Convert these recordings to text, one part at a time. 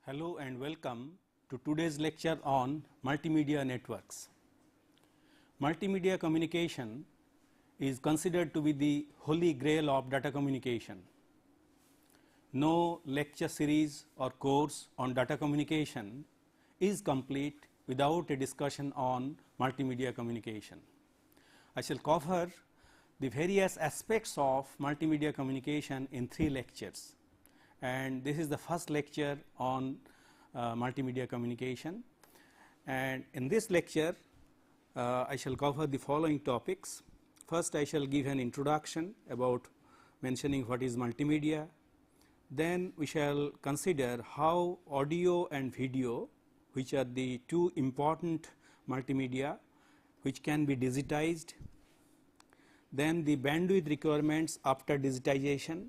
Hello and welcome to today's lecture on multimedia networks. Multimedia communication is considered to be the holy grail of data communication. No lecture series or course on data communication is complete without a discussion on multimedia communication. I shall cover the various aspects of multimedia communication in 3 lectures, and this is the first lecture on multimedia communication. And in this lecture I shall cover the following topics. First, I shall give an introduction about mentioning what is multimedia. Then we shall consider how audio and video, which are the 2 important multimedia which can be digitized. Then the bandwidth requirements after digitization.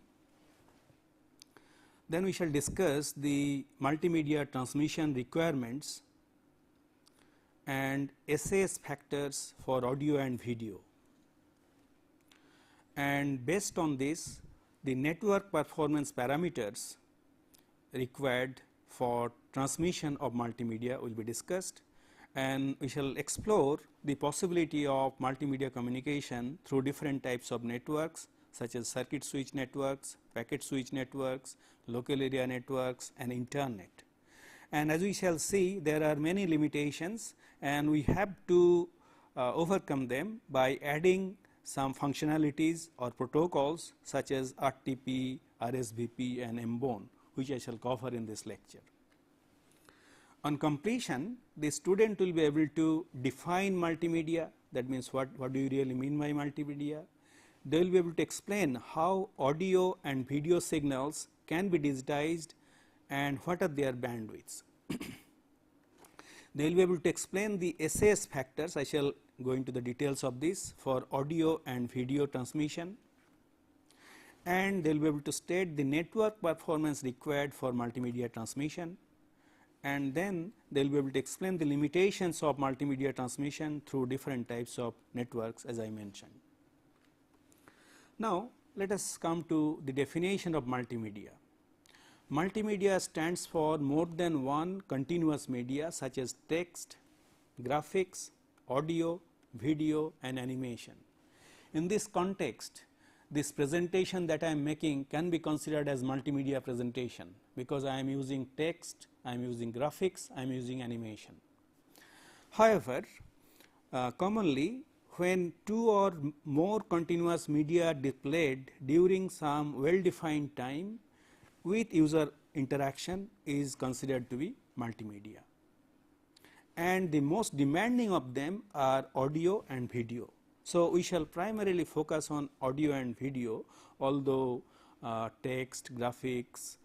Then we shall discuss the multimedia transmission requirements and SAS factors for audio and video. And based on this, the network performance parameters required for transmission of multimedia will be discussed, and we shall explore the possibility of multimedia communication through different types of networks such as circuit switch networks, packet switch networks, local area networks and internet. And as we shall see, there are many limitations and we have to overcome them by adding some functionalities or protocols such as RTP, RSVP and MBON, which I shall cover in this lecture. On completion, the student will be able to define multimedia, that means what do you really mean by multimedia. They will be able to explain how audio and video signals can be digitized and what are their bandwidths. They will be able to explain the SAS factors. I shall go into the details of this for audio and video transmission, and they will be able to state the network performance required for multimedia transmission, and then they will be able to explain the limitations of multimedia transmission through different types of networks as I mentioned. Now, let us come to the definition of multimedia. Multimedia stands for more than one continuous media such as text, graphics, audio, video and animation. In this context, this presentation that I am making can be considered as multimedia presentation, because I am using text, I am using graphics, I am using animation. However, commonly when 2 or more continuous media are displayed during some well defined time with user interaction is considered to be multimedia, and the most demanding of them are audio and video. So, we shall primarily focus on audio and video, although text, graphics,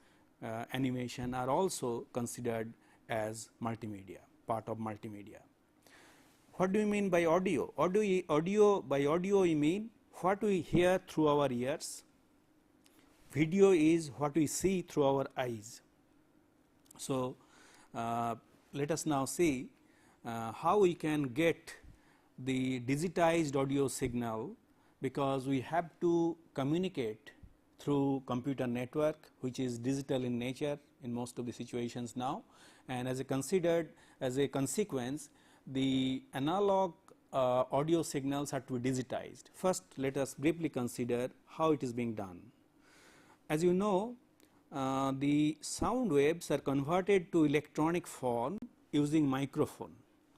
animation are also considered as multimedia, part of multimedia. What do you mean by audio? By audio we mean what we hear through our ears. Video is what we see through our eyes. So, let us now see how we can get the digitized audio signal, because we have to communicate through computer network which is digital in nature in most of the situations now, and as a consequence the analog audio signals are to be digitized. First, let us briefly consider how it is being done. As you know, the sound waves are converted to electronic form using microphone.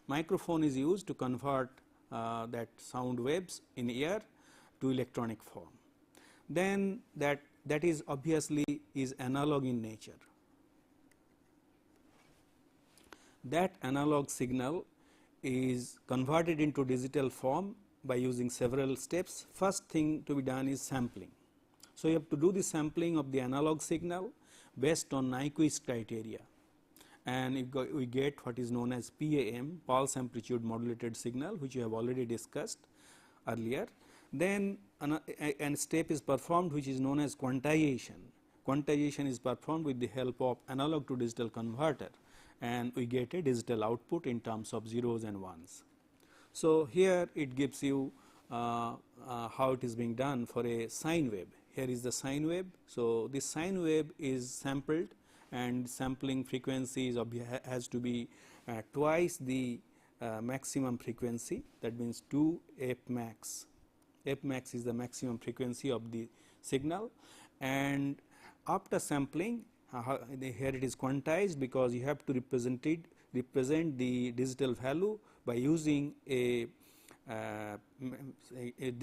Microphone is used to convert that sound waves in air to electronic form. then that is obviously is analog in nature. That analog signal is converted into digital form by using several steps. First thing to be done is sampling. So, you have to do the sampling of the analog signal based on Nyquist criteria, and we get what is known as PAM, pulse amplitude modulated signal, which we have already discussed earlier. Then a step is performed which is known as quantization. Quantization is performed with the help of analog to digital converter, and we get a digital output in terms of zeros and ones. So, here it gives you how it is being done for a sine wave. Here is the sine wave. So, this sine wave is sampled, and sampling frequency is has to be twice the maximum frequency, that means 2 f max. F max is the maximum frequency of the signal, and after sampling here it is quantized, because you have to represent the digital value by using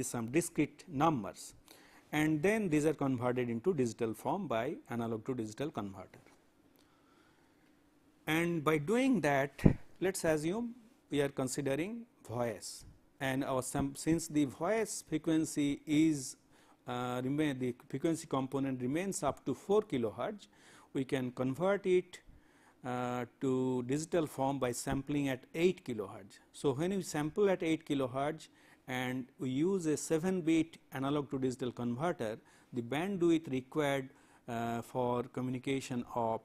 some discrete numbers, and then these are converted into digital form by analog to digital converter. And by doing that, let us assume we are considering voice, and since the voice frequency is the frequency component remains up to 4 kilohertz, we can convert it to digital form by sampling at 8 kilohertz. So, when we sample at 8 kilohertz and we use a 7-bit analog to digital converter, the bandwidth required for communication of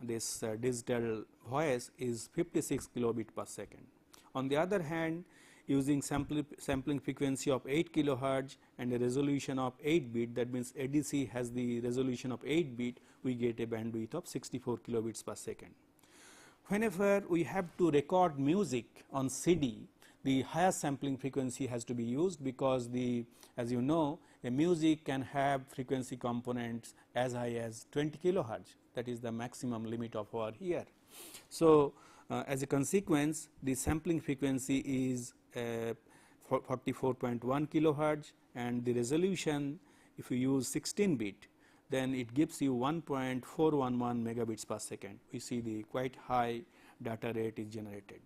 this digital voice is 56 kilobit per second. On the other hand, using sampling frequency of 8 kilohertz and a resolution of 8 bit, that means ADC has the resolution of 8 bit, we get a bandwidth of 64 kilobits per second. Whenever we have to record music on CD, the higher sampling frequency has to be used, because as you know, a music can have frequency components as high as 20 kilohertz, that is the maximum limit of our ear. So, as a consequence, the sampling frequency is 44.1 kilohertz, and the resolution, if you use 16 bit, then it gives you 1.411 megabits per second. We see the quite high data rate is generated.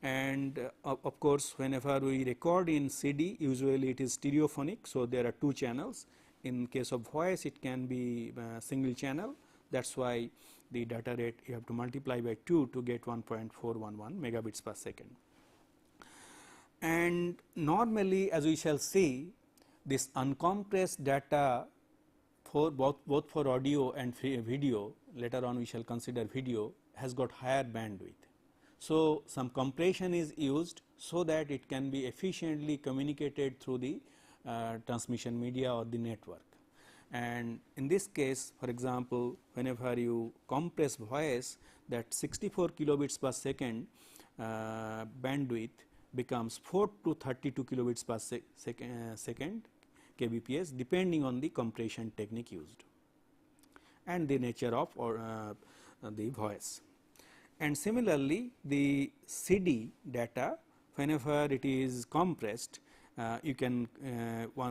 And of course, whenever we record in CD, usually it is stereophonic, so there are 2 channels. In case of voice, it can be single channel. That is why the data rate you have to multiply by 2 to get 1.411 megabits per second. And normally, as we shall see, this uncompressed data for both for audio and video, later on we shall consider video, has got higher bandwidth. So, some compression is used so that it can be efficiently communicated through the transmission media or the network. And in this case, for example, whenever you compress voice, that 64 kilobits per second bandwidth becomes 4 to 32 kilobits per second kbps, depending on the compression technique used and the nature of the voice. And similarly, the CD data, whenever it is compressed, you can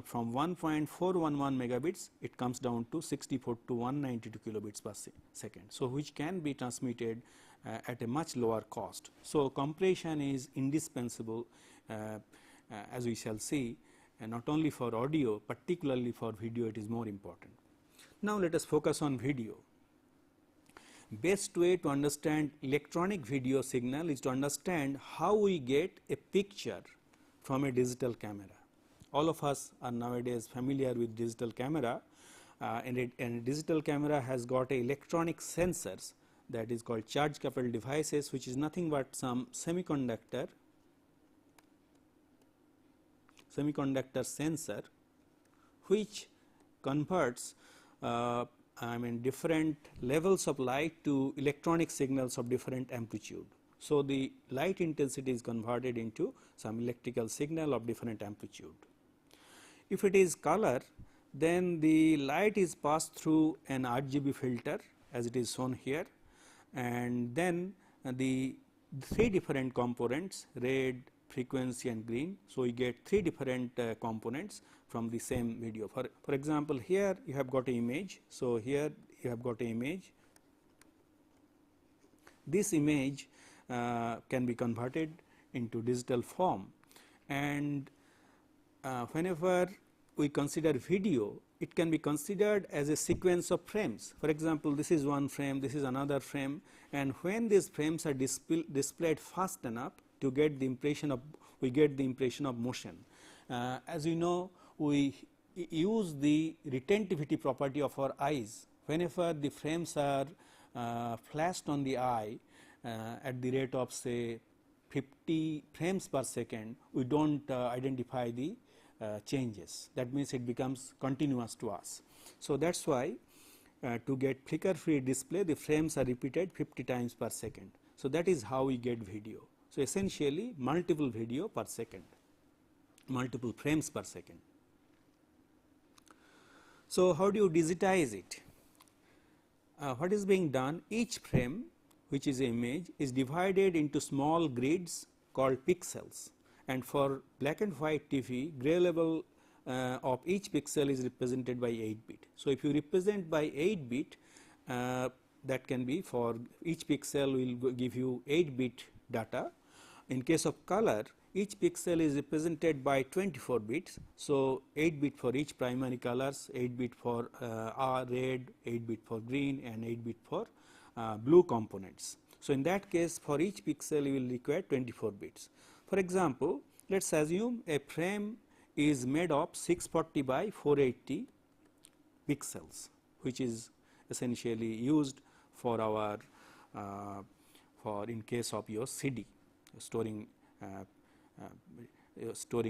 from 1.411 megabits, it comes down to 64 to 192 kilobits per second. So, which can be transmitted at a much lower cost. So, compression is indispensable, as we shall see, not only for audio, particularly for video it is more important. Now, let us focus on video. Best way to understand electronic video signal is to understand how we get a picture from a digital camera. All of us are nowadays familiar with digital camera, and a digital camera has got a electronic sensors, that is called charge coupled devices, which is nothing but some semiconductor sensor, which converts different levels of light to electronic signals of different amplitude. So, the light intensity is converted into some electrical signal of different amplitude. If it is color, then the light is passed through an RGB filter, as it is shown here, and then the 3 different components, red, frequency and green. So, we get 3 different components from the same video. For example, here you have got an image. So, here you have got an image. This image can be converted into digital form, and whenever we consider video, it can be considered as a sequence of frames. For example, this is one frame, this is another frame, and when these frames are displayed fast enough to get the impression of, we get the impression of motion. As you know, we use the retentivity property of our eyes. Whenever the frames are flashed on the eye at the rate of say 50 frames per second, we do not identify the changes. That means it becomes continuous to us. So, that is why to get flicker free display, the frames are repeated 50 times per second. So, that is how we get video. So, essentially multiple video per second, multiple frames per second. So, how do you digitize it? What is being done? Each frame, which is an image, is divided into small grids called pixels, and for black and white TV, gray level of each pixel is represented by 8 bit. So, if you represent by 8 bit, that can be for each pixel will give you 8 bit data. In case of color, each pixel is represented by 24 bits. So, 8 bit for each primary colors, 8 bit for red, 8 bit for green, and 8 bit for blue components. So, in that case, for each pixel you will require 24 bits. For example, let us assume a frame is made of 640 by 480 pixels, which is essentially used for our for in case of your CD, storing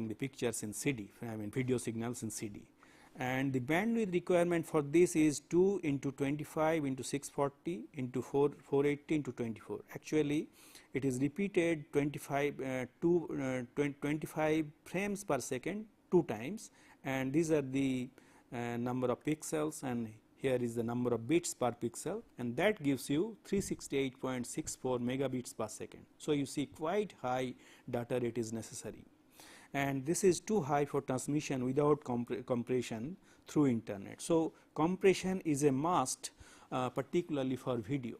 the pictures in CD, I mean video signals in CD. And the bandwidth requirement for this is 2 into 25 into 640 into 480 into 24. Actually, it is repeated 25 frames per second 2 times, and these are the number of pixels, and here is the number of bits per pixel, and that gives you 368.64 megabits per second. So, you see quite high data rate is necessary, and this is too high for transmission without compression through internet. So, compression is a must, particularly for video.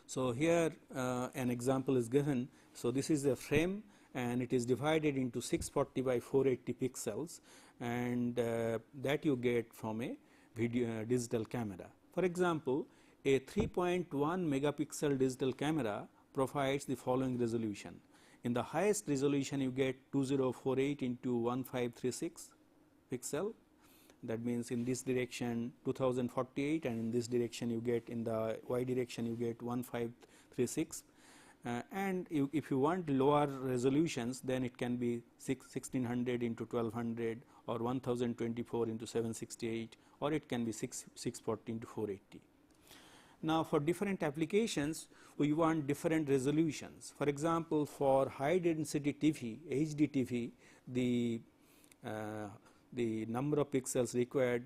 So, here an example is given. So, this is a frame and it is divided into 640 by 480 pixels, and that you get from a video digital camera. For example, a 3.1 megapixel digital camera provides the following resolution. In the highest resolution you get 2048 into 1536 pixel, that means in this direction 2048, and in this direction you get, in the y direction you get 1536, and if you want lower resolutions, then it can be 1600 into 1200 or 1024 into 768, or it can be 640 into 480. Now, for different applications we want different resolutions. For example, for high density TV, HD TV, the number of pixels required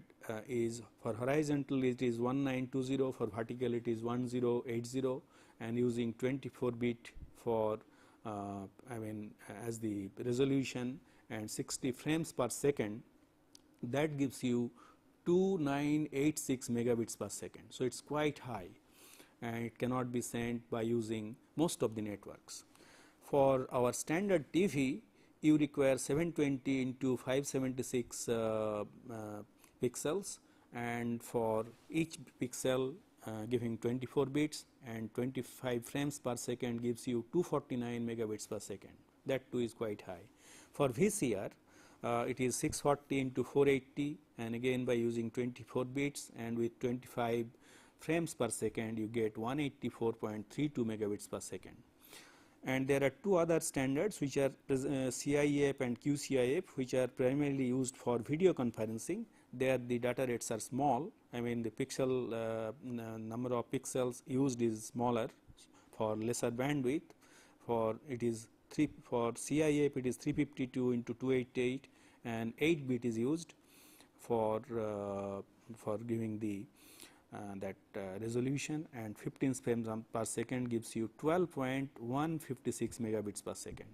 is, for horizontal it is 1920, for vertical it is 1080, and using 24 bit for as the resolution and 60 frames per second, that gives you 2986 megabits per second. So, it is quite high, and it cannot be sent by using most of the networks. For our standard TV, you require 720 into 576 pixels, and for each pixel giving 24 bits, and 25 frames per second gives you 249 megabits per second. That too is quite high. For VCR, it is 640 into 480, and again by using 24 bits and with 25 frames per second you get 184.32 megabits per second. And there are two other standards which are CIF and QCIF, which are primarily used for video conferencing. There the data rates are small, I mean the pixel number of pixels used is smaller for lesser bandwidth. For it is for CIF it is 352 into 288, and 8 bit is used for giving the resolution, and 15 frames per second gives you 12.156 megabits per second.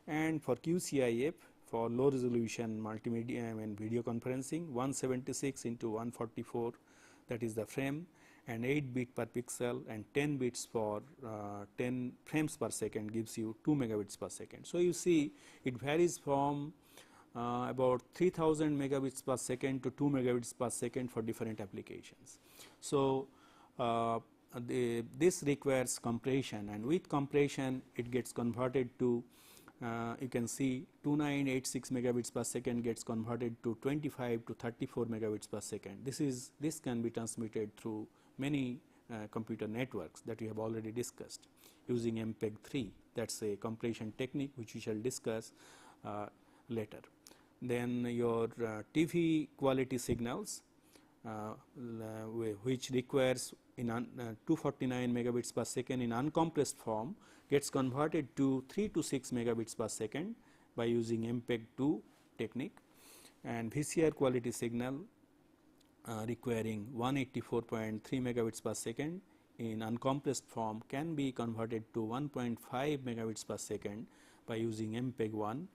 and for QCIF for low resolution multimedia video conferencing 176 into 144, that is the frame, and 8 bit per pixel and 10 bits for 10 frames per second gives you 2 megabits per second. So, you see it varies from about 3000 megabits per second to 2 megabits per second for different applications. So, this requires compression, and with compression it gets converted to you can see 2986 megabits per second gets converted to 25 to 34 megabits per second. This can be transmitted through many computer networks that we have already discussed using MPEG-3. That is a compression technique which we shall discuss later. Then your TV quality signals which requires in 249 megabits per second in uncompressed form gets converted to 3 to 6 megabits per second by using MPEG-2 technique, and VCR quality signal requiring 184.3 megabits per second in uncompressed form can be converted to 1.5 megabits per second by using MPEG-1.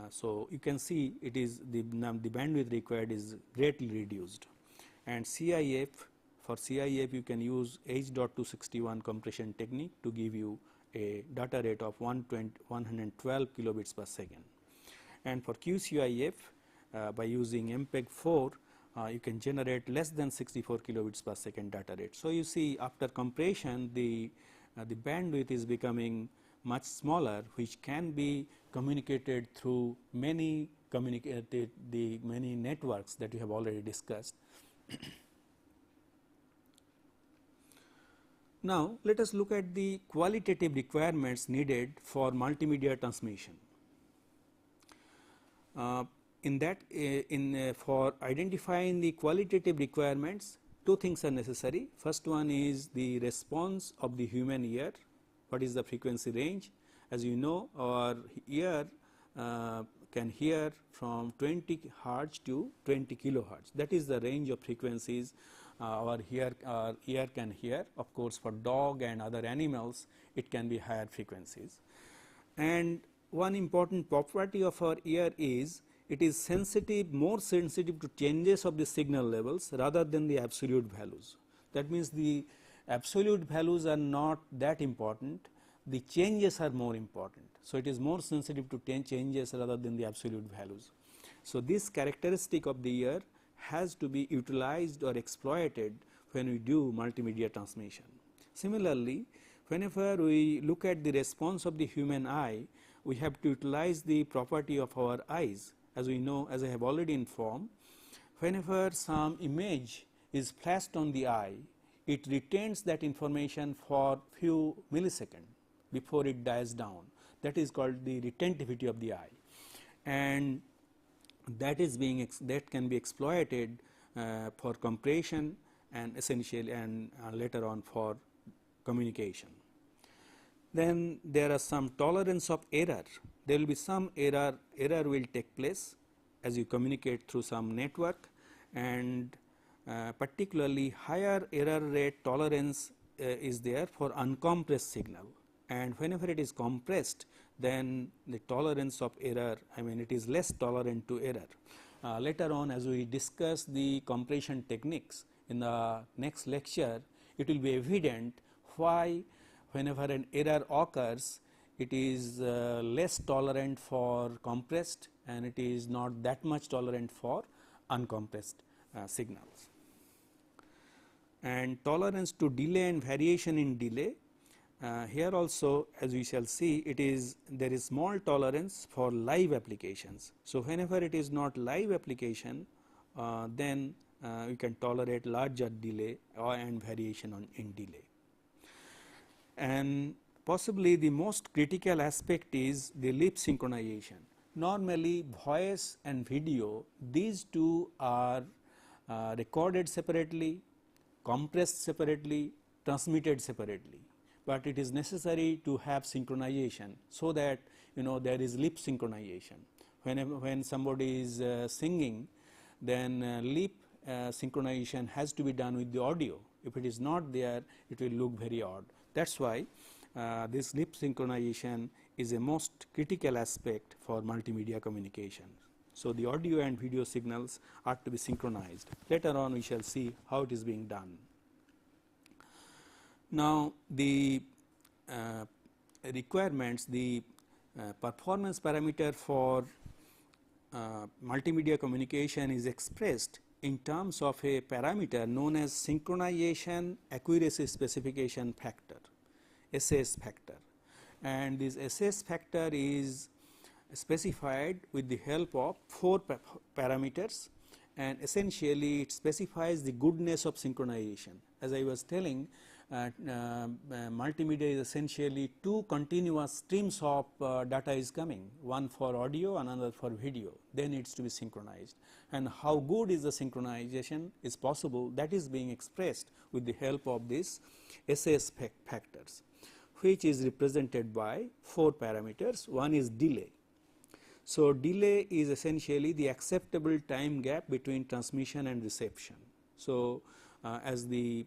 So, you can see it is the bandwidth required is greatly reduced, and CIF, for CIF you can use H.261 compression technique to give you a data rate of 112 kilobits per second, and for QCIF by using MPEG-4 you can generate less than 64 kilobits per second data rate. So, you see after compression the bandwidth is becoming much smaller, which can be communicated through many many networks that we have already discussed. Now, let us look at the qualitative requirements needed for multimedia transmission. For identifying the qualitative requirements, two things are necessary. First one is the response of the human ear. What is the frequency range? As you know, our ear can hear from 20 hertz to 20 kilohertz. That is the range of frequencies our ear can hear. Of course, for dog and other animals it can be higher frequencies. And one important property of our ear is it is sensitive, more sensitive to changes of the signal levels rather than the absolute values. That means the absolute values are not that important, the changes are more important. So, it is more sensitive to changes rather than the absolute values. So, this characteristic of the ear has to be utilized or exploited when we do multimedia transmission. Similarly, whenever we look at the response of the human eye, we have to utilize the property of our eyes. As we know, as I have already informed, whenever some image is flashed on the eye, it retains that information for few milliseconds before it dies down. That is called the retentivity of the eye, and that can be exploited for compression and essentially and later on for communication. Then there are some tolerance of error. There will be some error will take place as you communicate through some network, and particularly higher error rate tolerance is there for uncompressed signal, and whenever it is compressed, then the tolerance of error, I mean it is less tolerant to error. Later on, as we discuss the compression techniques in the next lecture, it will be evident why whenever an error occurs, it is less tolerant for compressed and it is not that much tolerant for uncompressed signals. And tolerance to delay and variation in delay, here also as we shall see, there is small tolerance for live applications. So, whenever it is not live application, then we can tolerate larger delay and variation in delay. And possibly the most critical aspect is the lip synchronization. Normally voice and video, these two are recorded separately, compressed separately, transmitted separately, but it is necessary to have synchronization so that there is lip synchronization. When somebody is singing, then lip synchronization has to be done with the audio. If it is not there, it will look very odd. That is why this lip synchronization is a most critical aspect for multimedia communication. So, the audio and video signals are to be synchronized. Later on we shall see how it is being done. Now, the requirements, the performance parameter for multimedia communication is expressed in terms of a parameter known as synchronization accuracy specification factor, SAS factor, and this SAS factor is specified with the help of 4 parameters, and essentially it specifies the goodness of synchronization. As I was telling, multimedia is essentially 2 continuous streams of data is coming, one for audio, another for video, then it is to be synchronized, and how good is the synchronization is possible, that is being expressed with the help of these SAS factors, which is represented by 4 parameters. One is delay. So, delay is essentially the acceptable time gap between transmission and reception. So, as the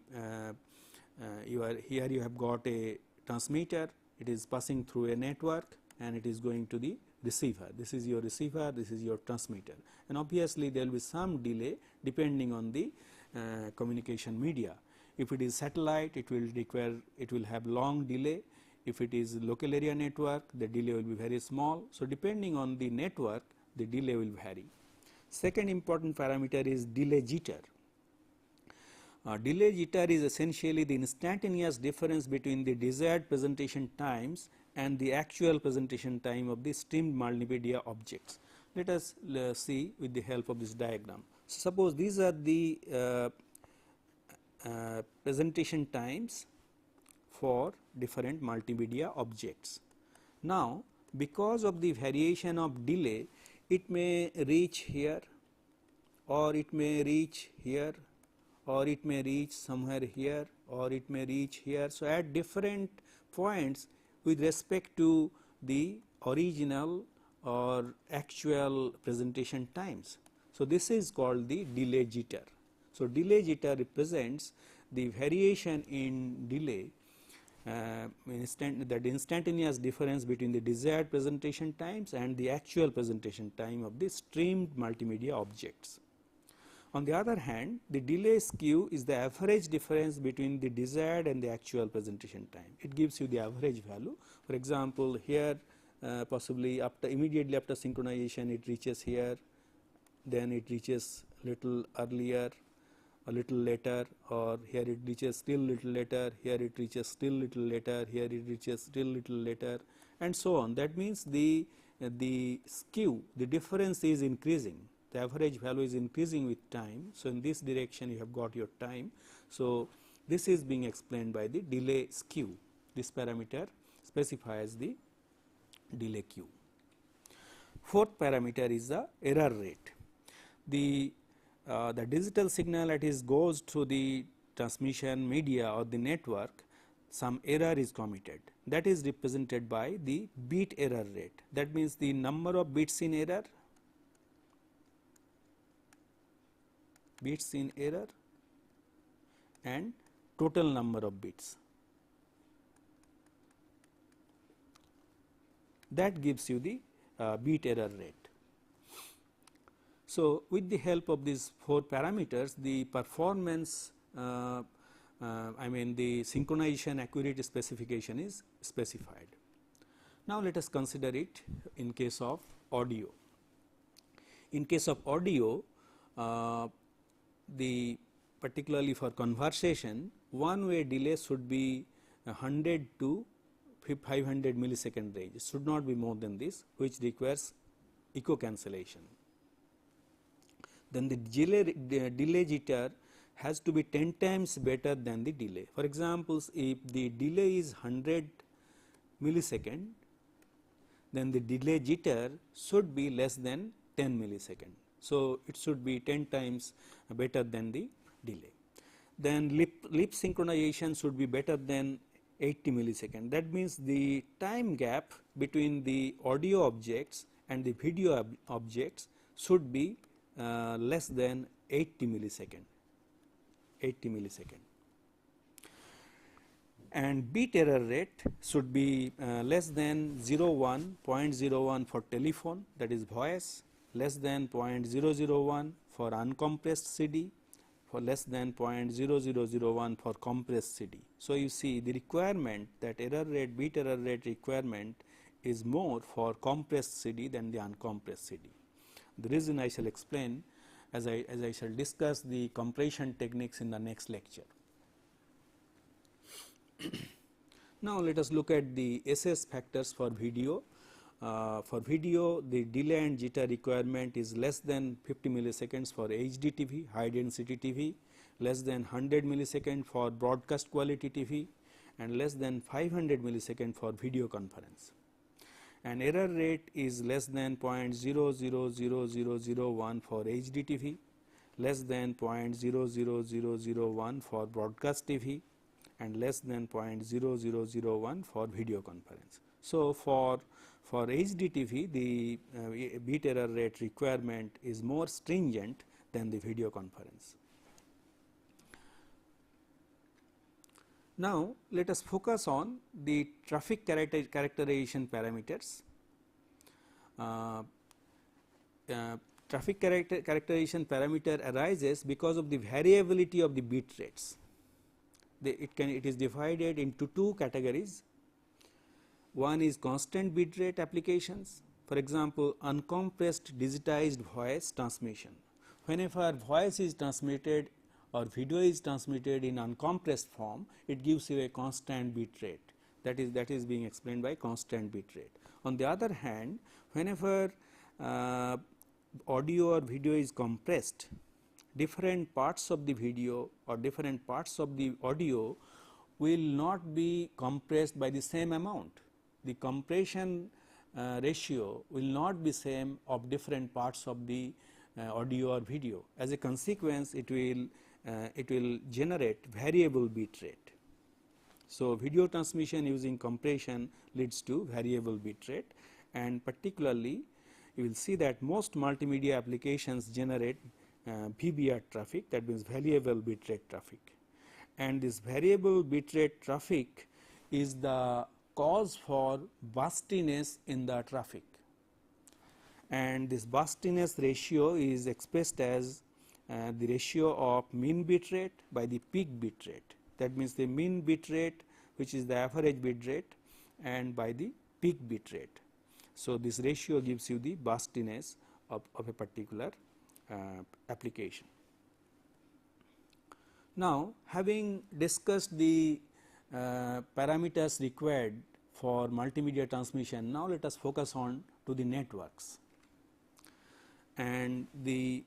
here you have got a transmitter, it is passing through a network and it is going to the receiver. This is your receiver, this is your transmitter, and obviously there will be some delay depending on the communication media. If it is satellite, it will have long delay. If it is local area network, the delay will be very small. So, depending on the network, the delay will vary. Second important parameter is delay jitter. Delay jitter is essentially the instantaneous difference between the desired presentation times and the actual presentation time of the streamed multimedia objects. Let us see with the help of this diagram. So, suppose these are the presentation times for different multimedia objects. Now, because of the variation of delay, it may reach here, or it may reach here, or it may reach somewhere here, or it may reach here. So, at different points with respect to the original or actual presentation times. So, this is called the delay jitter. So, delay jitter represents the variation in delay, that instantaneous difference between the desired presentation times and the actual presentation time of the streamed multimedia objects. On the other hand, the delay skew is the average difference between the desired and the actual presentation time. It gives you the average value. For example, here possibly immediately after synchronization it reaches here, then it reaches little earlier, a little later, or here it reaches still little later, here it reaches still little later, here it reaches still little later, and so on. That means the skew, the difference is increasing. The average value is increasing with time. So, in this direction you have got your time. So, this is being explained by the delay skew. This parameter specifies the delay Q. Fourth parameter is the error rate. The digital signal that is goes through the transmission media or the network, some error is committed, that is represented by the bit error rate. That means the number of bits in error, and total number of bits. That gives you the bit error rate. So, with the help of these 4 parameters, the performance I mean the synchronization accuracy specification is specified. Now, let us consider it in case of audio. In case of audio, the particularly for conversation, one way delay should be 100 to 500 millisecond range. It should not be more than this, which requires echo cancellation. Then the delay jitter has to be 10 times better than the delay. For example, if the delay is 100 millisecond, then the delay jitter should be less than 10 millisecond. So, it should be 10 times better than the delay. Then lip synchronization should be better than 80 millisecond. That means the time gap between the audio objects and the video objects should be less than 80 millisecond. and bit error rate should be less than 0.01 for telephone, that is voice, less than 0.001 for uncompressed CD, for less than 0.0001 for compressed CD. So, you see the requirement, that error rate, bit error rate requirement is more for compressed CD than the uncompressed CD. The reason I shall explain as I shall discuss the compression techniques in the next lecture. Now, let us look at the SS factors for video. For video, the delay and jitter requirement is less than 50 milliseconds for HD TV, high density TV, less than 100 millisecond for broadcast quality TV, and less than 500 millisecond for video conference. And error rate is less than 0.000001 for HD TV, less than 0.00001 for broadcast TV, and less than 0.0001 for video conference. So, for HD TV, the bit error rate requirement is more stringent than the video conference. Now, let us focus on the traffic characterization parameters. Traffic characterization parameter arises because of the variability of the bit rates. It is divided into two categories. One is constant bit rate applications, for example, uncompressed digitized voice transmission. Whenever voice is transmitted or video is transmitted in uncompressed form, it gives you a constant bit rate, that is being explained by constant bit rate. On the other hand, whenever audio or video is compressed, different parts of the video or different parts of the audio will not be compressed by the same amount. The compression ratio will not be same of different parts of the audio or video. As a consequence, it will generate variable bit rate. So, video transmission using compression leads to variable bit rate, and particularly you will see that most multimedia applications generate VBR traffic, that means variable bit rate traffic, and this variable bit rate traffic is the cause for burstiness in the traffic, and this burstiness ratio is expressed as the ratio of mean bit rate by the peak bit rate, that means the mean bit rate, which is the average bit rate, and by the peak bit rate. So, this ratio gives you the burstiness of a particular application. Now, having discussed the parameters required for multimedia transmission, now let us focus on to the networks. And the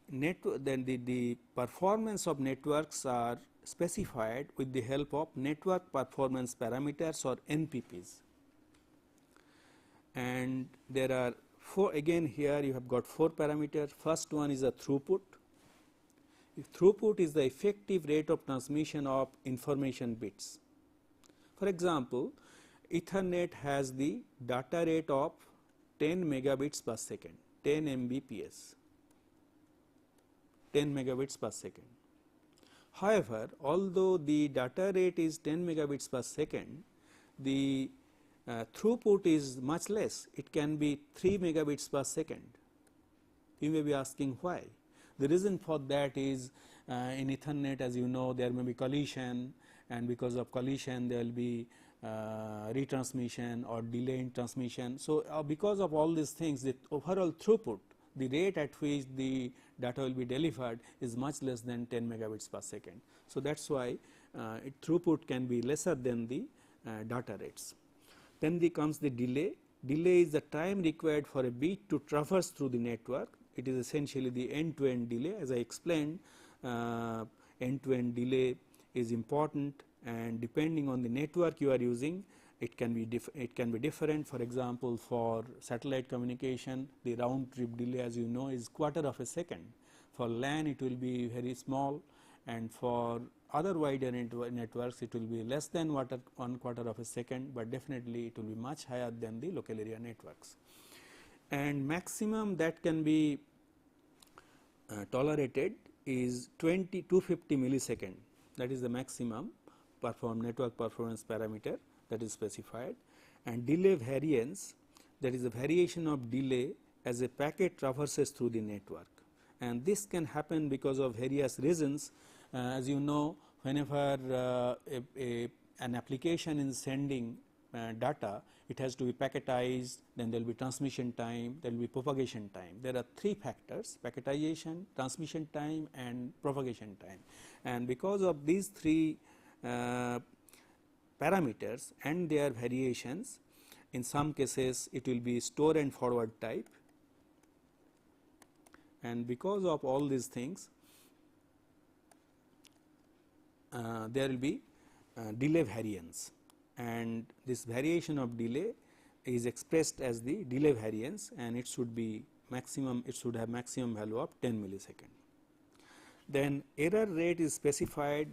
performance of networks are specified with the help of network performance parameters or NPPs. And there are four, again here you have got four parameters. First one is a throughput. Throughput is the effective rate of transmission of information bits. For example, Ethernet has the data rate of 10 megabits per second, 10 Mbps, 10 megabits per second. However, although the data rate is 10 megabits per second, the throughput is much less. It can be 3 megabits per second. You may be asking why. The reason for that is in Ethernet, as you know, there may be collision, and because of collision there will be retransmission or delay in transmission. So, because of all these things, the overall throughput, the rate at which the data will be delivered is much less than 10 megabits per second. So, that is why throughput can be lesser than the data rates. Then comes the delay. Delay is the time required for a bit to traverse through the network. It is essentially the end-to-end delay. As I explained, end-to-end delay is important, and depending on the network you are using, it can be different. For example, for satellite communication, the round trip delay, as you know, is quarter of a second. For LAN it will be very small, and for other wider networks it will be less than 1/4 of a second, but definitely it will be much higher than the local area networks. And maximum that can be tolerated is 250 millisecond, that is the maximum network performance parameter that is specified, and delay variance, that is a variation of delay as a packet traverses through the network, and this can happen because of various reasons. As you know, whenever an application is sending data, it has to be packetized, then there will be transmission time, there will be propagation time. There are three factors: packetization, transmission time and propagation time, and because of these three parameters and their variations, in some cases it will be store and forward type, and because of all these things there will be delay variance, and this variation of delay is expressed as the delay variance, and it should be maximum, it should have maximum value of 10 millisecond. Then error rate is specified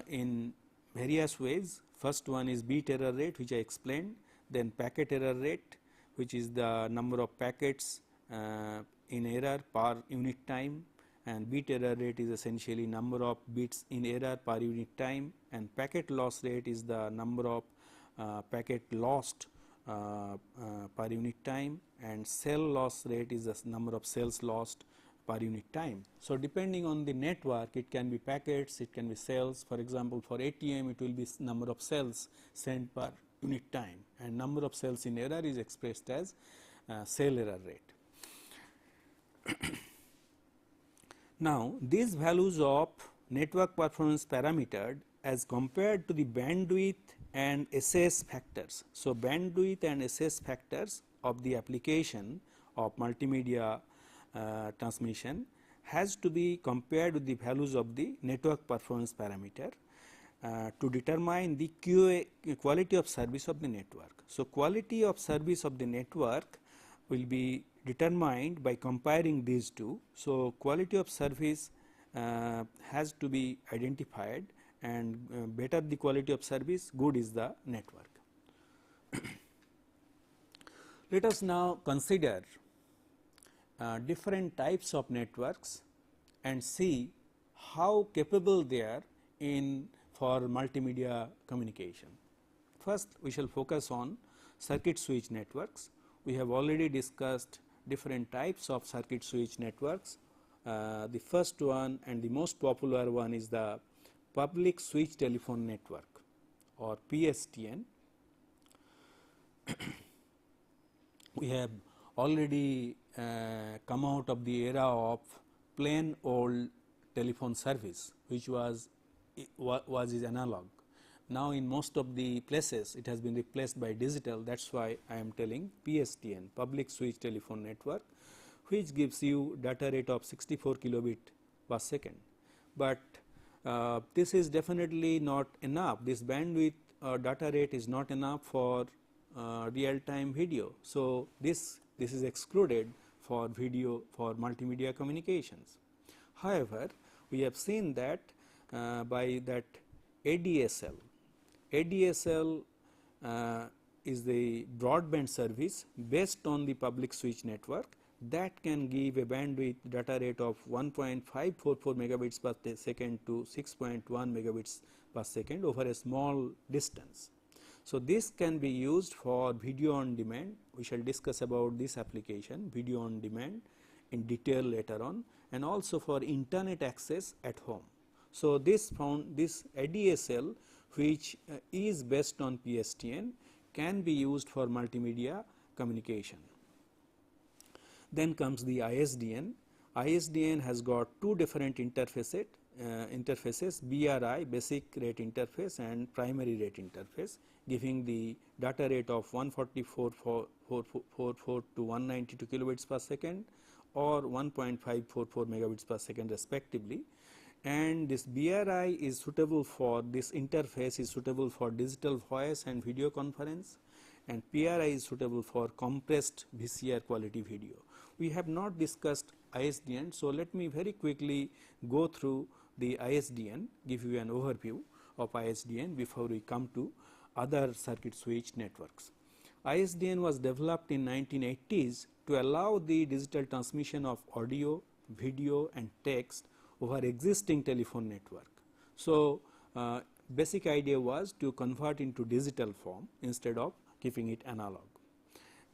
in various ways. First one is bit error rate, which I explained, then packet error rate, which is the number of packets in error per unit time, and bit error rate is essentially number of bits in error per unit time, and packet loss rate is the number of packet lost per unit time, and cell loss rate is the number of cells lost per unit time. So, depending on the network, it can be packets, it can be cells. For example, for ATM it will be number of cells sent per unit time, and number of cells in error is expressed as cell error rate. Now, these values of network performance parameter as compared to the bandwidth and SS factors. So, bandwidth and SS factors of the application of multimedia transmission has to be compared with the values of the network performance parameter to determine the QA, quality of service of the network. So, quality of service of the network will be determined by comparing these two. So, quality of service has to be identified, and better the quality of service, good is the network. Let us now consider different types of networks and see how capable they are in for multimedia communication. First, we shall focus on circuit switch networks. We have already discussed different types of circuit switch networks. The first one and the most popular one is the public switch telephone network, or PSTN. We have already come out of the era of plain old telephone service, which was analog. Now, in most of the places it has been replaced by digital. That is why I am telling PSTN, public switch telephone network, which gives you data rate of 64 kilobit per second. But this is definitely not enough. This bandwidth data rate is not enough for real time video. So, this is excluded for video, for multimedia communications. However, we have seen that by that ADSL is the broadband service based on the public switch network that can give a bandwidth data rate of 1.544 megabits per second to 6.1 megabits per second over a small distance. So, this can be used for video on demand. We shall discuss about this application, video on demand, in detail later on, and also for internet access at home. So, this ADSL, which is based on PSTN, can be used for multimedia communication. Then comes the ISDN. ISDN has got two different interfaces, BRI, basic rate interface, and primary rate interface, giving the data rate of 144 to 192 kilobits per second or 1.544 megabits per second respectively. And this BRI is suitable for, this interface is suitable for digital voice and video conference, and PRI is suitable for compressed VCR quality video. We have not discussed ISDN, so let me very quickly go through the ISDN, give you an overview of ISDN before we come to other circuit switch networks. ISDN was developed in 1980s to allow the digital transmission of audio, video and text over existing telephone network. So, basic idea was to convert into digital form instead of keeping it analog,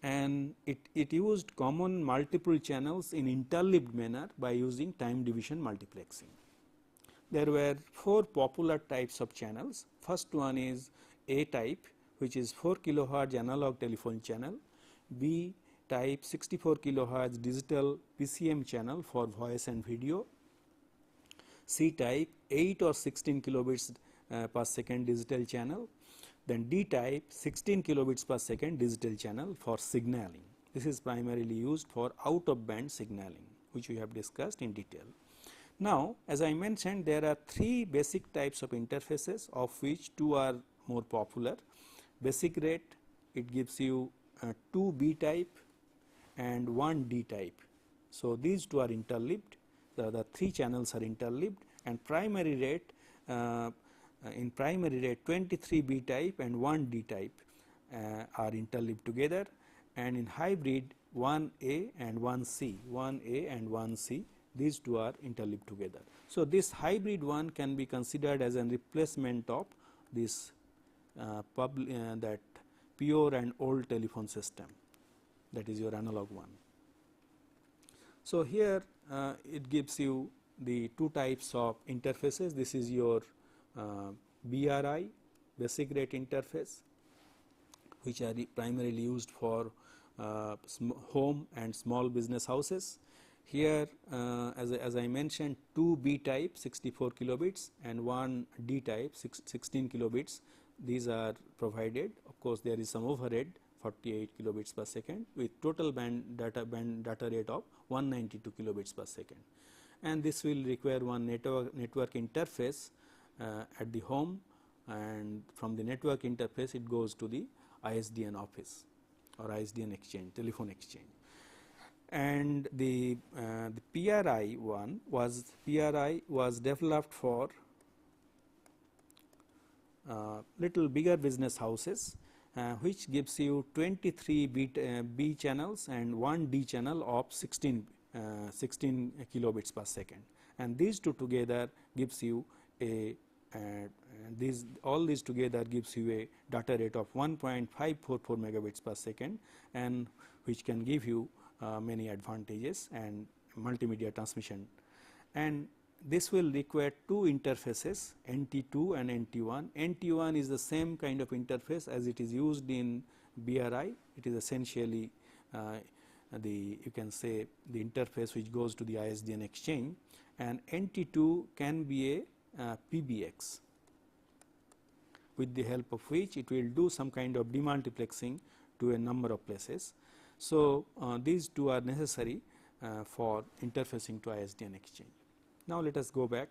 and it used common multiple channels in interleaved manner by using time division multiplexing. There were 4 popular types of channels. First one is A type, which is 4 kilohertz analog telephone channel, B type 64 kilohertz digital PCM channel for voice and video, C type 8 or 16 kilobits per second digital channel, then D type 16 kilobits per second digital channel for signaling. This is primarily used for out of band signaling, which we have discussed in detail. Now, as I mentioned, there are 3 basic types of interfaces, of which 2 are more popular. Basic rate, it gives you 2 B type and 1 D type. So, these 2 are interleaved, the 3 channels are interleaved, and primary rate, in primary rate 23 B type and 1 D type are interleaved together, and in hybrid 1 A and 1 C, 1 A and 1 C, these 2 are interleaved together. So, this hybrid one can be considered as a replacement of this that pure and old telephone system, that is your analog one. So, here it gives you the 2 types of interfaces. This is your BRI, basic rate interface, which are primarily used for home and small business houses. Here as I mentioned, 2 B type 64 kilobits and 1 D type 16 kilobits, these are provided. Of course, there is some overhead 48 kilobits per second with total band data rate of 192 kilobits per second, and this will require one network interface at the home, and from the network interface it goes to the ISDN office or ISDN exchange, telephone exchange. And the PRI one was developed for little bigger business houses, which gives you 23 B channels and 1 D channel of 16 kilobits per second, and these 2 together gives you a all these together gives you a data rate of 1.544 megabits per second, and which can give you many advantages and multimedia transmission. And this will require 2 interfaces, NT2 and NT1. NT1 is the same kind of interface as it is used in BRI. It is essentially you can say the interface which goes to the ISDN exchange, and NT2 can be a PBX, with the help of which it will do some kind of demultiplexing to a number of places. So, these 2 are necessary for interfacing to ISDN exchange. Now, let us go back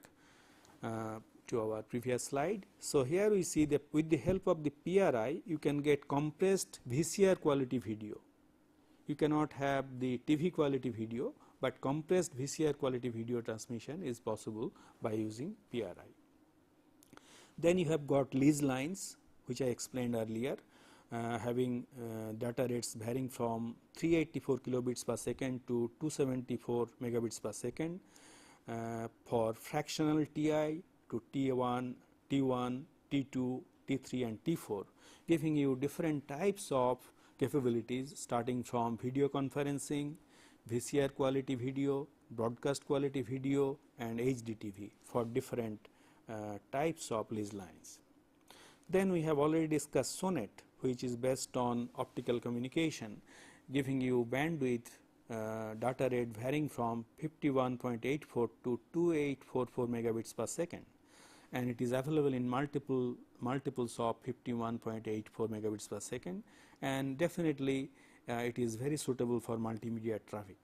to our previous slide. So, here we see that with the help of the PRI you can get compressed VCR quality video. You cannot have the TV quality video, but compressed VCR quality video transmission is possible by using PRI. Then you have got lease lines, which I explained earlier, having data rates varying from 384 kilobits per second to 274 megabits per second for fractional TI to T1, T1, T2, T3 and T4, giving you different types of capabilities starting from video conferencing, VCR quality video, broadcast quality video and HDTV for different types of lease lines. Then we have already discussed SONET, which is based on optical communication, giving you bandwidth data rate varying from 51.84 to 2844 megabits per second, and it is available in multiples of 51.84 megabits per second, and definitely it is very suitable for multimedia traffic.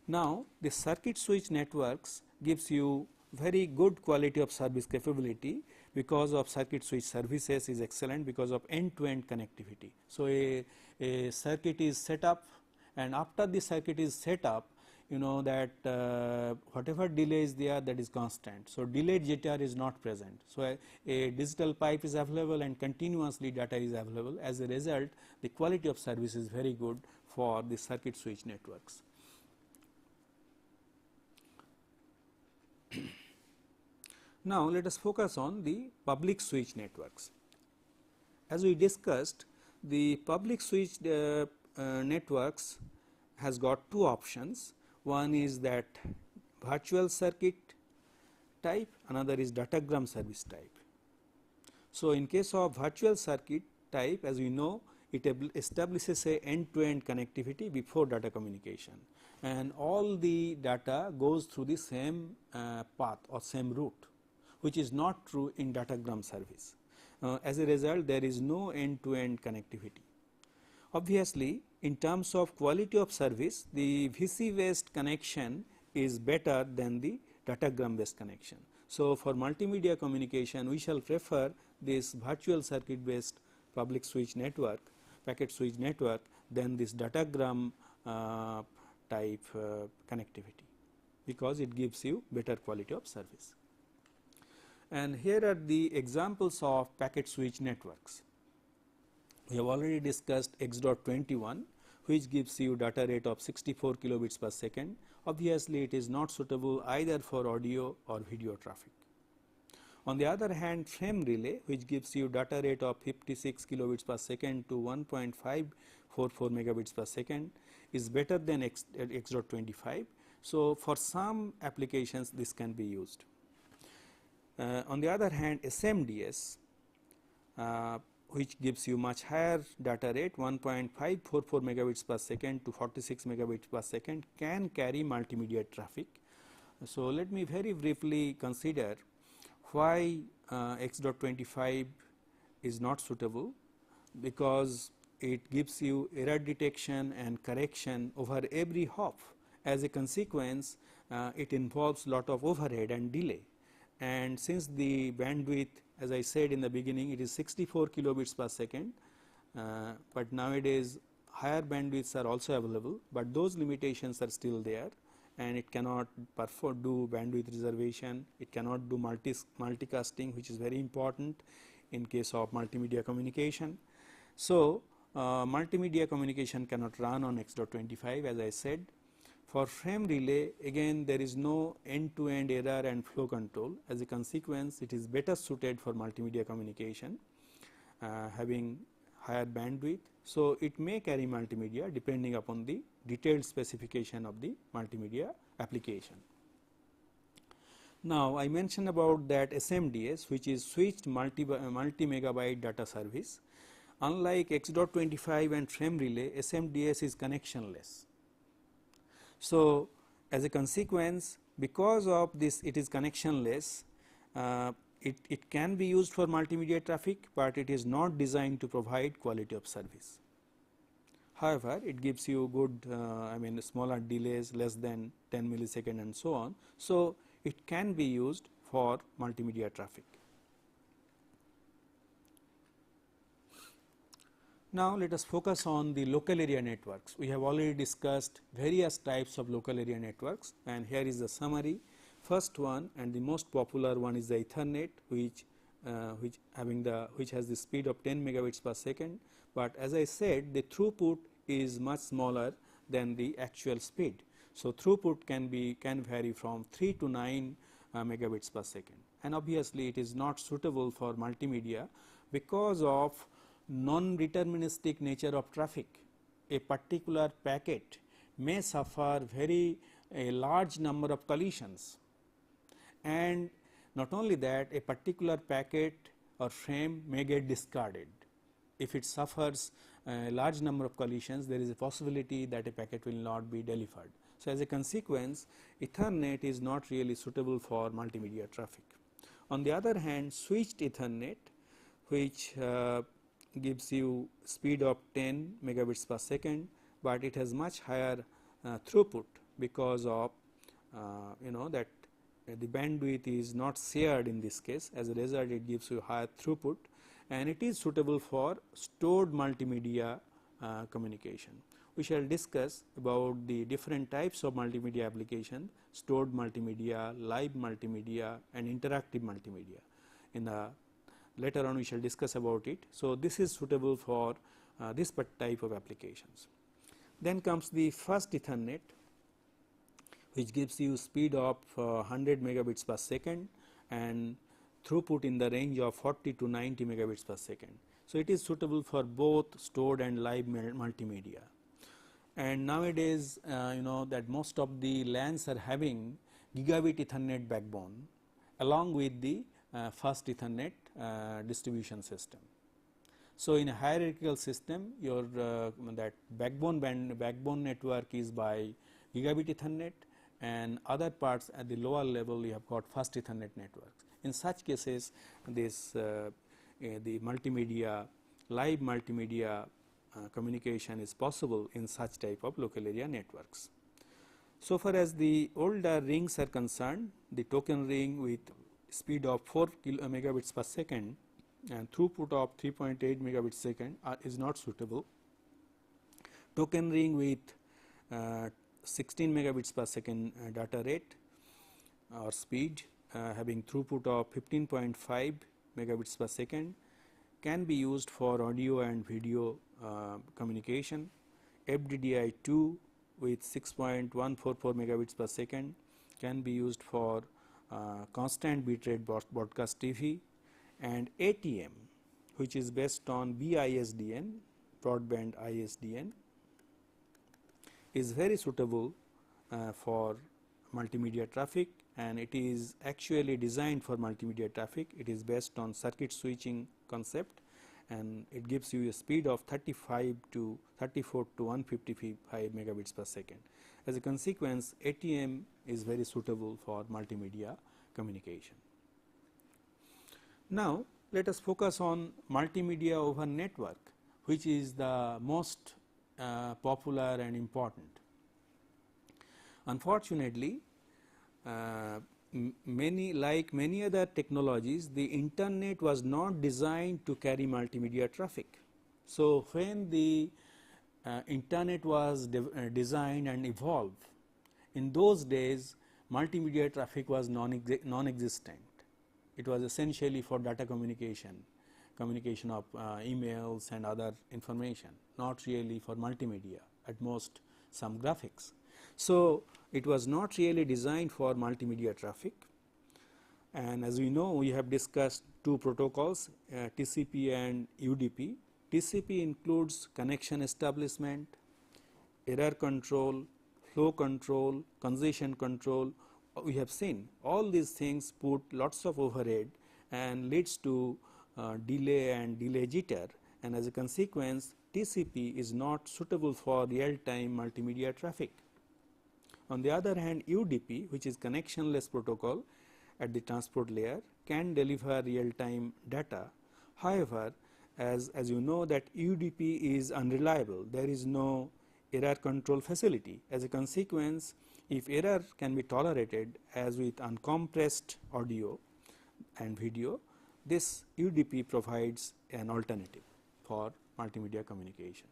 Now, the circuit switch networks gives you very good quality of service capability because of circuit switch services is excellent because of end-to-end connectivity. So, a circuit is set up, and after the circuit is set up, you know that whatever delay is there, that is constant. So, delayed jitter is not present. So, a digital pipe is available and continuously data is available. As a result, the quality of service is very good for the circuit switch networks. Now, let us focus on the public switch networks. As we discussed, the public switch networks has got two options. One is that virtual circuit type, another is datagram service type. So, in case of virtual circuit type, as we know, it establishes a end-to-end connectivity before data communication, and all the data goes through the same path or same route, which is not true in datagram service. As a result, there is no end-to-end connectivity. Obviously, in terms of quality of service, the VC based connection is better than the datagram based connection. So, for multimedia communication, we shall prefer this virtual circuit based public switch network, packet switch network, than this datagram type connectivity, because it gives you better quality of service. And here are the examples of packet switch networks. We have already discussed X.21, which gives you data rate of 64 kilobits per second. Obviously, it is not suitable either for audio or video traffic. On the other hand, frame relay, which gives you data rate of 56 kilobits per second to 1.544 megabits per second, is better than X.25. So, for some applications this can be used. On the other hand, SMDS, which gives you much higher data rate, 1.544 megabits per second to 46 megabits per second, can carry multimedia traffic. So, let me very briefly consider why X.25 is not suitable, because it gives you error detection and correction over every hop. As a consequence, it involves lot of overhead and delay, and since the bandwidth, as I said in the beginning, it is 64 kilobits per second, but nowadays higher bandwidths are also available, but those limitations are still there, and it cannot do bandwidth reservation, it cannot do multicasting, which is very important in case of multimedia communication. So, multimedia communication cannot run on X.25, as I said. For frame relay, again there is no end-to-end error and flow control. As a consequence, it is better suited for multimedia communication, having higher bandwidth. So, it may carry multimedia depending upon the detailed specification of the multimedia application. Now, I mentioned about that SMDS, which is switched multi-megabyte data service. Unlike X.25 and frame relay, SMDS is connectionless. So, as a consequence, because of this it is connectionless, it can be used for multimedia traffic, but it is not designed to provide quality of service. However, it gives you good smaller delays, less than 10 millisecond and so on. So, it can be used for multimedia traffic. Now, let us focus on the local area networks. We have already discussed various types of local area networks, and here is the summary. First one and the most popular one is the Ethernet, which has the speed of 10 megabits per second, but as I said, the throughput is much smaller than the actual speed. So, throughput can vary from 3 to 9 megabits per second, and obviously it is not suitable for multimedia because of non-deterministic nature of traffic. A particular packet may suffer a large number of collisions, and not only that, a particular packet or frame may get discarded. If it suffers a large number of collisions, there is a possibility that a packet will not be delivered. So, as a consequence, Ethernet is not really suitable for multimedia traffic. On the other hand, switched Ethernet, which gives you speed of 10 megabits per second, but it has much higher throughput because of that the bandwidth is not shared in this case. As a result, it gives you higher throughput, and it is suitable for stored multimedia communication. We shall discuss about the different types of multimedia application: stored multimedia, live multimedia, and interactive multimedia. Later on we shall discuss about it. So, this is suitable for this type of applications. Then comes the fast Ethernet, which gives you speed of 100 megabits per second, and throughput in the range of 40 to 90 megabits per second. So, it is suitable for both stored and live multimedia. And nowadays you know that most of the LANs are having gigabit Ethernet backbone along with the fast Ethernet distribution system. So, in a hierarchical system, your that backbone network is by gigabit Ethernet, and other parts at the lower level you have got fast Ethernet networks. In such cases, this the multimedia, live multimedia communication is possible in such type of local area networks. So far as the older rings are concerned, the token ring with speed of 4 megabits per second and throughput of 3.8 megabits second is not suitable. Token ring with 16 megabits per second data rate or speed having throughput of 15.5 megabits per second can be used for audio and video communication. FDDI2 with 6.144 megabits per second can be used for constant bitrate broadcast TV, and ATM, which is based on BISDN, broadband ISDN, is very suitable for multimedia traffic, and it is actually designed for multimedia traffic. It is based on circuit switching concept, and it gives you a speed of 34 to 155 megabits per second. As a consequence, ATM is very suitable for multimedia communication. Now, let us focus on multimedia over network, which is the most popular and important. Unfortunately, like many other technologies, the internet was not designed to carry multimedia traffic. So, when the internet was designed and evolved, in those days multimedia traffic was non-existent. It was essentially for data communication of emails and other information, not really for multimedia, at most some graphics. So, it was not really designed for multimedia traffic, and as we know, we have discussed two protocols, TCP and UDP. TCP includes connection establishment, error control, flow control, congestion control. We have seen all these things put lots of overhead and leads to delay and delay jitter, and as a consequence TCP is not suitable for real time multimedia traffic. On the other hand, UDP, which is connectionless protocol at the transport layer, can deliver real time data. However, as you know that UDP is unreliable, there is no error control facility. As a consequence, if error can be tolerated as with uncompressed audio and video, this UDP provides an alternative for multimedia communication.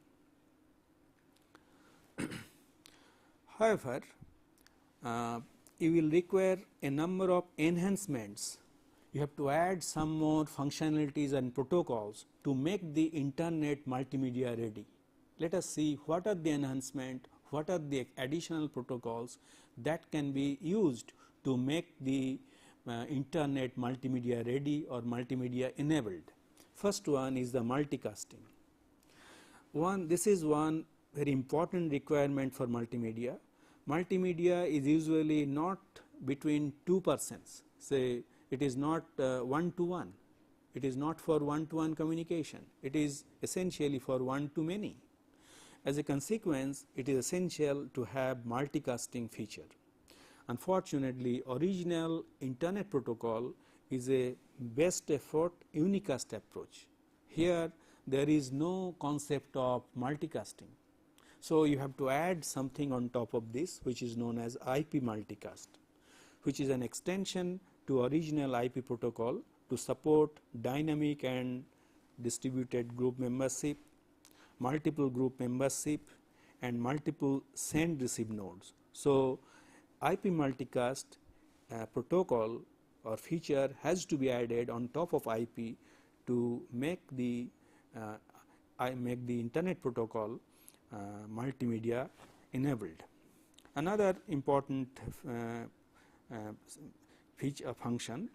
However, you will require a number of enhancements. You have to add some more functionalities and protocols to make the internet multimedia ready. Let us see what are the enhancements, what are the additional protocols that can be used to make the internet multimedia ready or multimedia enabled. First one is the multicasting. This is one very important requirement for multimedia. Multimedia is usually not between two persons, say it is not one to one, it is not for one to one communication, it is essentially for one to many. As a consequence, it is essential to have multicasting feature. Unfortunately, original internet protocol is a best effort unicast approach. Here there is no concept of multicasting. So, you have to add something on top of this, which is known as IP multicast, which is an extension to original IP protocol to support dynamic and distributed group membership, multiple group membership, and multiple send receive nodes. So, IP multicast protocol or feature has to be added on top of IP to make the internet protocol multimedia enabled. Another important feature function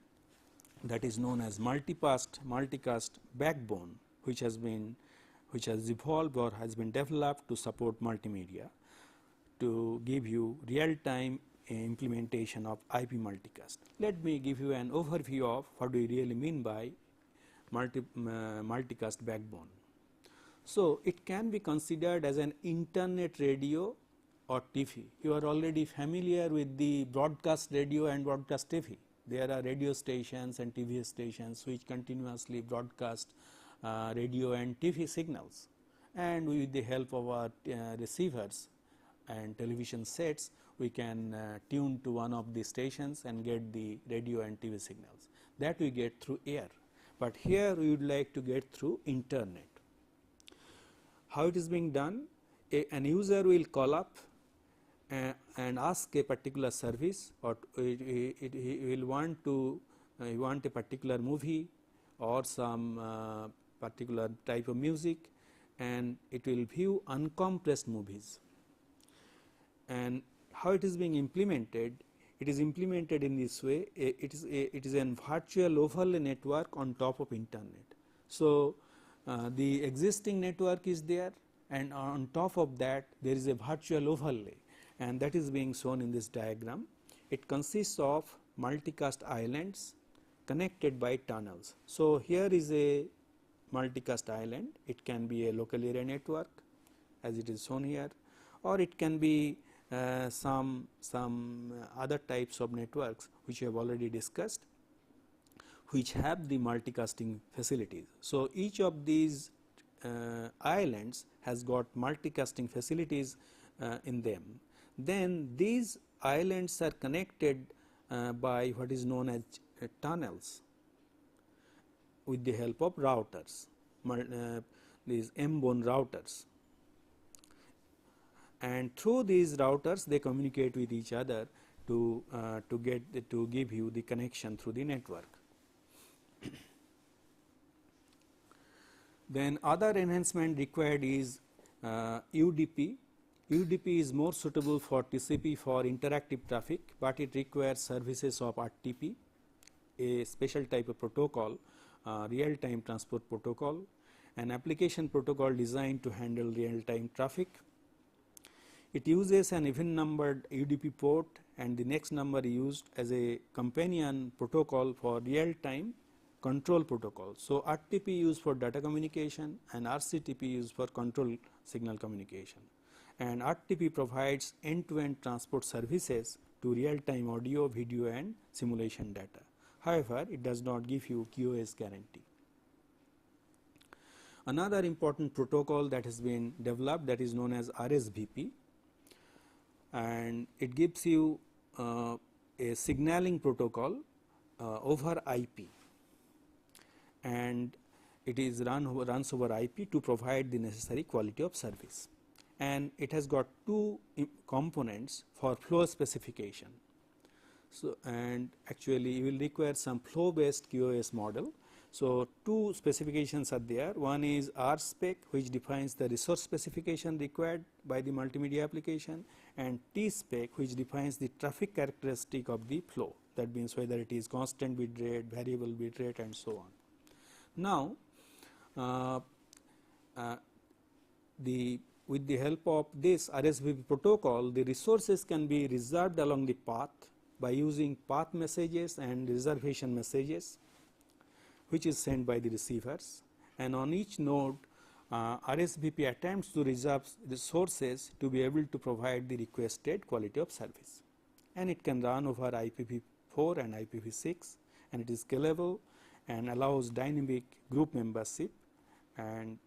that is known as multicast backbone, which has evolved or has been developed to support multimedia to give you real time implementation of IP multicast. Let me give you an overview of what we really mean by multicast backbone. So, it can be considered as an internet radio or TV. You are already familiar with the broadcast radio and broadcast TV. There are radio stations and TV stations which continuously broadcast radio and TV signals, and with the help of our receivers and television sets, we can tune to one of the stations and get the radio and TV signals that we get through air. But here we would like to get through internet. How it is being done? An user will call up and ask a particular service, or he will want a particular movie or some particular type of music, and it will view uncompressed movies. And how it is being implemented? It is implemented in this way. It is a virtual overlay network on top of internet. So, the existing network is there, and on top of that there is a virtual overlay, and that is being shown in this diagram. It consists of multicast islands connected by tunnels. So, here is a multicast island. It can be a local area network as it is shown here, or it can be some other types of networks which we have already discussed, which have the multicasting facilities. So, each of these islands has got multicasting facilities in them. Then these islands are connected by what is known as tunnels with the help of routers, these M-bone routers, and through these routers they communicate with each other to give you the connection through the network. Then other enhancement required is UDP. UDP is more suitable for TCP for interactive traffic, but it requires services of RTP, a special type of protocol, real time transport protocol, an application protocol designed to handle real time traffic. It uses an even numbered UDP port, and the next number used as a companion protocol for real time control protocol. So, RTP used for data communication and RCTP used for control signal communication, and RTP provides end-to-end transport services to real time audio, video and simulation data. However, it does not give you QoS guarantee. Another important protocol that has been developed, that is known as RSVP, and it gives you a signaling protocol over IP, and it is runs over IP to provide the necessary quality of service, and it has got two components for flow specification. So, and actually you will require some flow based QoS model. So, two specifications are there. One is RSpec, which defines the resource specification required by the multimedia application, and TSpec, which defines the traffic characteristic of the flow. That means whether it is constant bit rate, variable bit rate and so on. Now, with the help of this RSVP protocol, the resources can be reserved along the path by using path messages and reservation messages, which is sent by the receivers, and on each node RSVP attempts to reserve resources to be able to provide the requested quality of service, and it can run over IPv4 and IPv6, and it is scalable and allows dynamic group membership and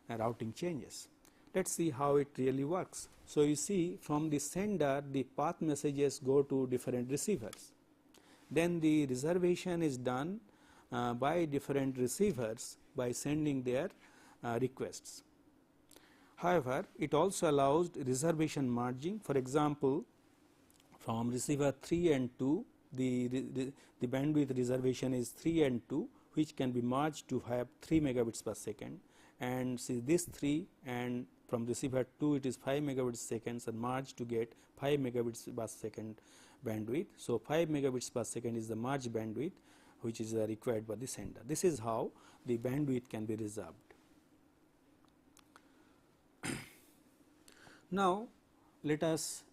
routing changes. Let us see how it really works. So, you see, from the sender the path messages go to different receivers, then the reservation is done by different receivers by sending their requests. However, it also allows reservation merging. For example, from receiver 3 and 2, the bandwidth reservation is 3 and 2, which can be merged to have 3 megabits per second, and see this 3, and from receiver 2 it is 5 megabits seconds and merged to get 5 megabits per second bandwidth. So, 5 megabits per second is the merge bandwidth which is required by the sender. This is how the bandwidth can be reserved. Now, let us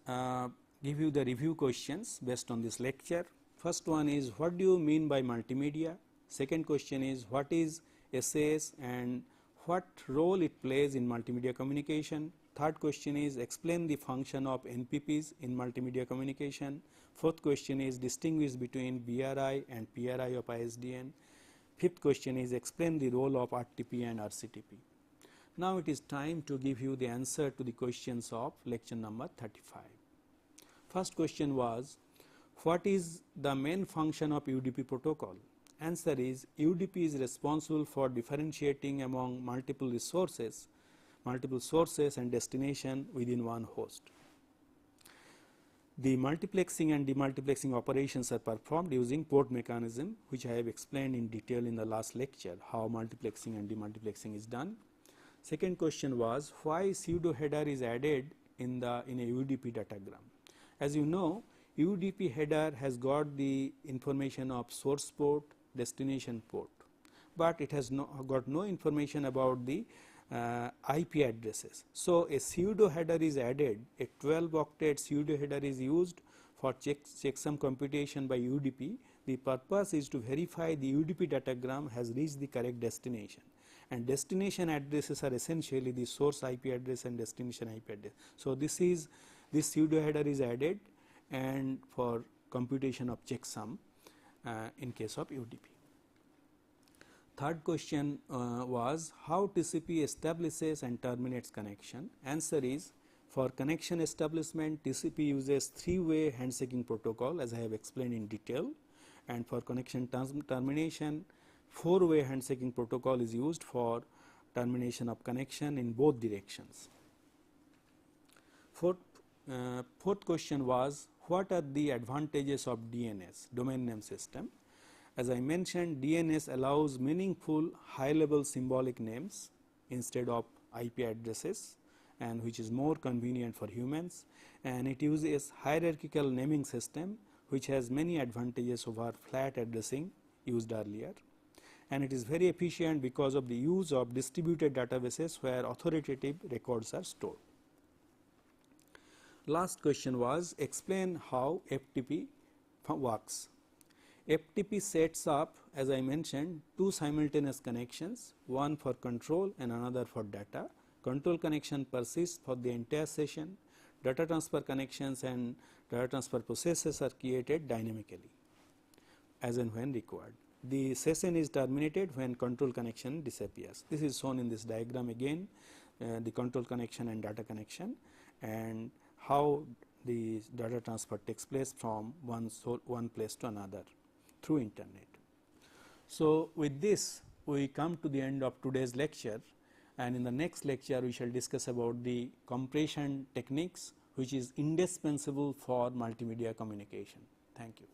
give you the review questions based on this lecture. First one is, what do you mean by multimedia? Second question is, what is SAS and what role it plays in multimedia communication? Third question is, explain the function of NPPs in multimedia communication. Fourth question is, distinguish between BRI and PRI of ISDN. Fifth question is, explain the role of RTP and RCTP. Now it is time to give you the answer to the questions of lecture number 35. First question was, what is the main function of UDP protocol? Answer is, UDP is responsible for differentiating among multiple sources and destination within one host. The multiplexing and demultiplexing operations are performed using port mechanism, which I have explained in detail in the last lecture, how multiplexing and demultiplexing is done. Second question was, why pseudo header is added in a UDP datagram? As you know, UDP header has got the information of source port, destination port, but it has got no information about the IP addresses. So a pseudo header is added, a 12-octet pseudo header is used for checksum computation by UDP. The purpose is to verify the UDP datagram has reached the correct destination, and destination addresses are essentially the source IP address and destination IP address. So this pseudo header is added and for computation of checksum in case of UDP. Third question was, how TCP establishes and terminates connection? Answer is, for connection establishment, TCP uses three-way handshaking protocol, as I have explained in detail, and for connection termination, four-way handshaking protocol is used for termination of connection in both directions. Fourth question was, what are the advantages of DNS, domain name system? As I mentioned, DNS allows meaningful high-level symbolic names instead of IP addresses, and which is more convenient for humans, and it uses hierarchical naming system, which has many advantages over flat addressing used earlier, and it is very efficient because of the use of distributed databases where authoritative records are stored. Last question was, explain how FTP works. FTP sets up, as I mentioned, two simultaneous connections, one for control and another for data. Control connection persists for the entire session. Data transfer connections and data transfer processes are created dynamically as and when required. The session is terminated when control connection disappears. This is shown in this diagram again, the control connection and data connection, and how the data transfer takes place from one place to another through internet. So with this, we come to the end of today's lecture, and in the next lecture we shall discuss about the compression techniques, which is indispensable for multimedia communication. Thank you.